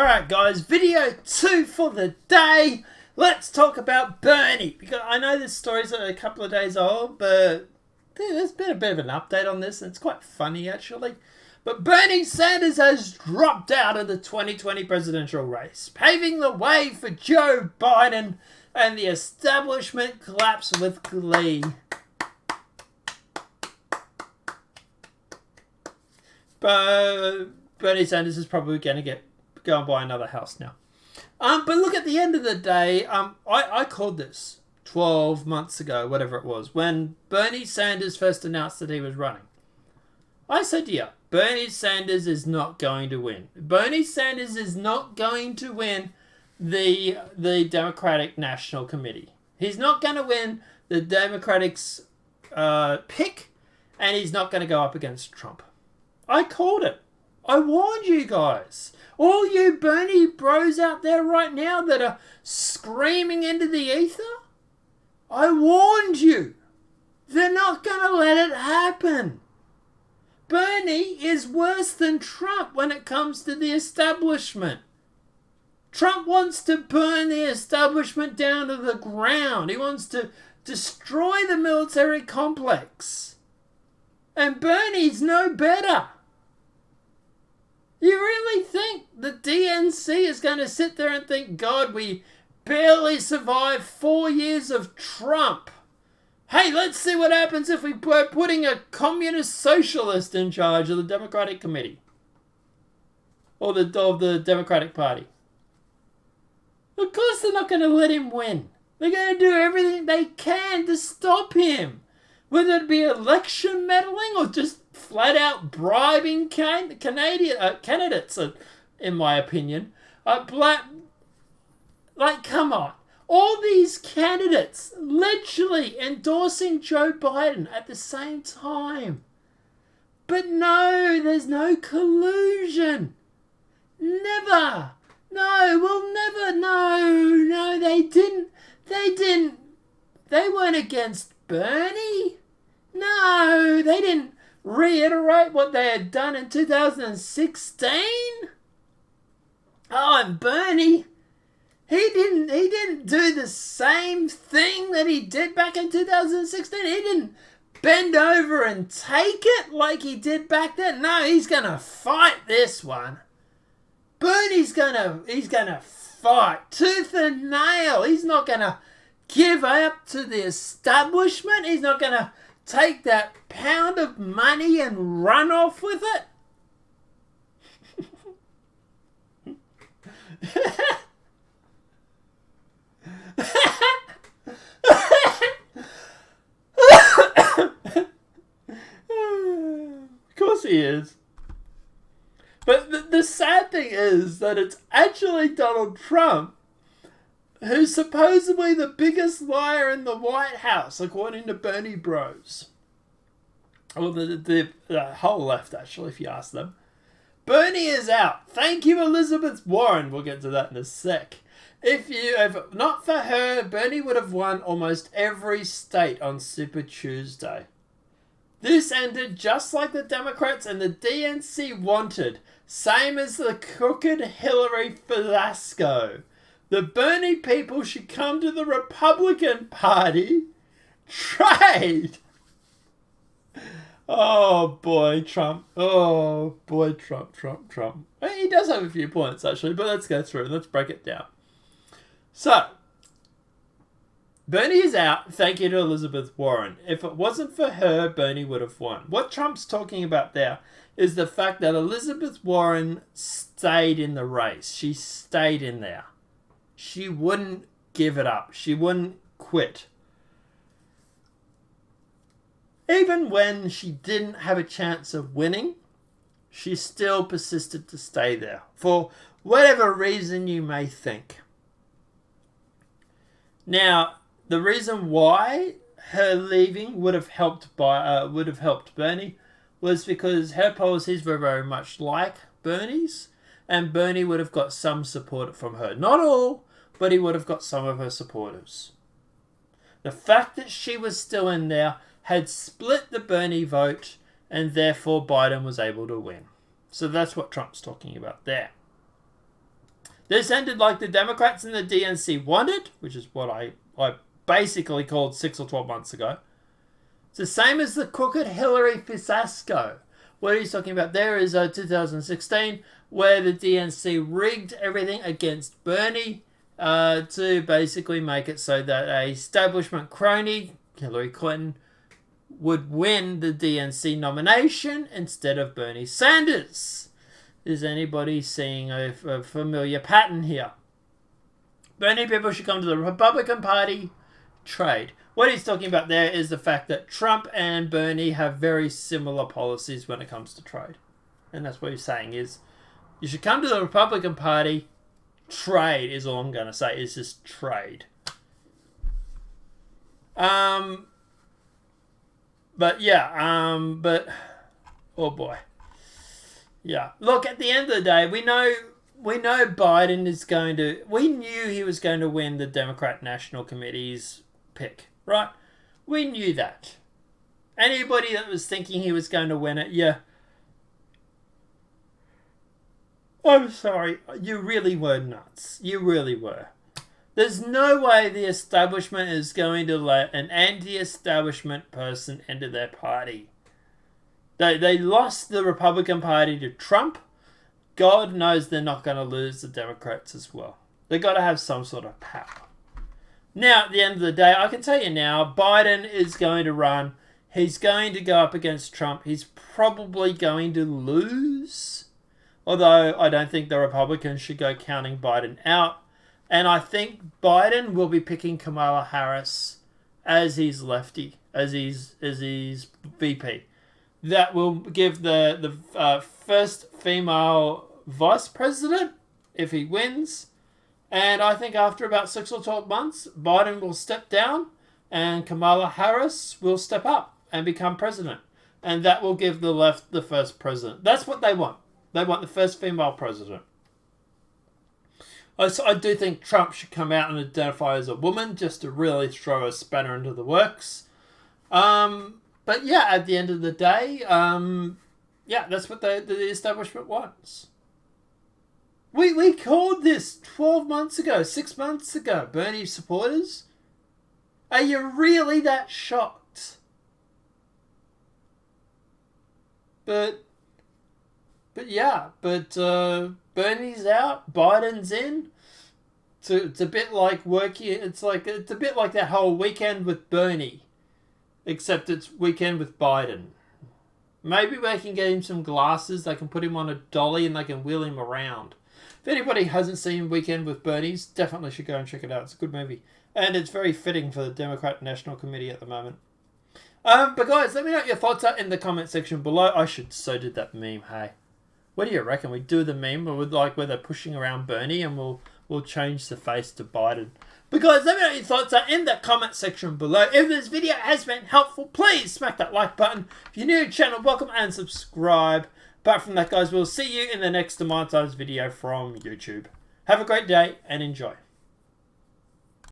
Alright guys, video 2 for the day. Let's talk about Bernie. Because I know this story's a couple of days old, but there's been a bit of an update on this and it's quite funny actually. But Bernie Sanders has dropped out of the 2020 presidential race, paving the way for Joe Biden, and the establishment claps with glee. But Bernie Sanders is probably going to go and buy another house now. But look, at the end of the day, I called this 12 months ago, whatever it was, when Bernie Sanders first announced that he was running. I said to you, Bernie Sanders is not going to win. Bernie Sanders is not going to win the Democratic National Committee. He's not going to win the Democrats' pick, and he's not going to go up against Trump. I called it. I warned you guys. All you Bernie bros out there right now that are screaming into the ether, I warned you. They're not going to let it happen. Bernie is worse than Trump when it comes to the establishment. Trump wants to burn the establishment down to the ground. He wants to destroy the military complex. And Bernie's no better. You really think the DNC is going to sit there and think, God, we barely survived 4 years of Trump. Hey, let's see what happens if we were putting a communist socialist in charge of the Democratic Committee. Or the Democratic Party. Of course they're not going to let him win. They're going to do everything they can to stop him. Whether it be election meddling or just flat out bribing candidates, in my opinion. Come on. All these candidates literally endorsing Joe Biden at the same time. But no, there's no collusion. Never. No, we'll never. No, they didn't. They weren't against Bernie. No, they didn't reiterate what they had done in 2016. Oh, and Bernie, he didn't do the same thing that he did back in 2016. He didn't bend over and take it like he did back then. No, he's gonna fight this one. Bernie's gonna fight tooth and nail. He's not gonna give up to the establishment. He's not gonna take that pound of money and run off with it. Of course he is. But the sad thing is that it's actually Donald Trump who's supposedly the biggest liar in the White House, according to Bernie Bros. Or the whole left, actually, if you ask them. Bernie is out. Thank you, Elizabeth Warren. We'll get to that in a sec. If not for her, Bernie would have won almost every state on Super Tuesday. This ended just like the Democrats and the DNC wanted. Same as the crooked Hillary fiasco. The Bernie people should come to the Republican Party. Trade. Oh boy, Trump. Oh boy, Trump. He does have a few points actually, but let's go through. Let's break it down. So, Bernie is out. Thank you to Elizabeth Warren. If it wasn't for her, Bernie would have won. What Trump's talking about there is the fact that Elizabeth Warren stayed in the race. She stayed in there. She wouldn't give it up. She wouldn't quit. Even when she didn't have a chance of winning, she still persisted to stay there. For whatever reason you may think. Now, the reason why her leaving would have helped Bernie was because her policies were very much like Bernie's, and Bernie would have got some support from her. Not all, but he would have got some of her supporters. The fact that she was still in there had split the Bernie vote, and therefore Biden was able to win. So that's what Trump's talking about there. This ended like the Democrats and the DNC wanted, which is what I basically called 6 or 12 months ago. It's the same as the crooked Hillary fiasco. What he's talking about there is 2016, where the DNC rigged everything against Bernie to basically make it so that a establishment crony, Hillary Clinton, would win the DNC nomination instead of Bernie Sanders. Is anybody seeing a familiar pattern here? Bernie people should come to the Republican Party. Trade. What he's talking about there is the fact that Trump and Bernie have very similar policies when it comes to trade. And that's what he's saying is, you should come to the Republican Party. Trade is all I'm going to say. Is just trade. But oh boy. Yeah. Look, at the end of the day, we know Biden is going to... We knew he was going to win the Democrat National Committee's pick, right? We knew that. Anybody that was thinking he was going to win it, yeah. I'm sorry. You really were nuts. You really were. There's no way the establishment is going to let an anti-establishment person into their party. They lost the Republican Party to Trump. God knows they're not going to lose the Democrats as well. They've got to have some sort of power. Now, at the end of the day, I can tell you now, Biden is going to run. He's going to go up against Trump. He's probably going to lose. Although, I don't think the Republicans should go counting Biden out. And I think Biden will be picking Kamala Harris as his lefty, as his VP. That will give the first female vice president if he wins. And I think after about 6 or 12 months, Biden will step down and Kamala Harris will step up and become president. And that will give the left the first president. That's what they want. They want the first female president. I do think Trump should come out and identify as a woman just to really throw a spanner into the works. But yeah, at the end of the day, yeah, that's what the establishment wants. We called this 12 months ago, 6 months ago, Bernie supporters. Are you really that shocked? But Bernie's out, Biden's in. It's a bit like working. It's a bit like that whole Weekend with Bernie, except it's Weekend with Biden. Maybe they can get him some glasses. They can put him on a dolly and they can wheel him around. If anybody hasn't seen Weekend with Bernie's, definitely should go and check it out. It's a good movie. And it's very fitting for the Democrat National Committee at the moment. But guys, let me know what your thoughts are in the comment section below. I should so did that meme, hey. What do you reckon? We do the meme where they're pushing around Bernie and we'll change the face to Biden. But guys, let me know what your thoughts are in the comment section below. If this video has been helpful, please smack that like button. If you're new to the channel, welcome and subscribe. Apart from that, guys, we'll see you in the next demonetized video from YouTube. Have a great day and enjoy.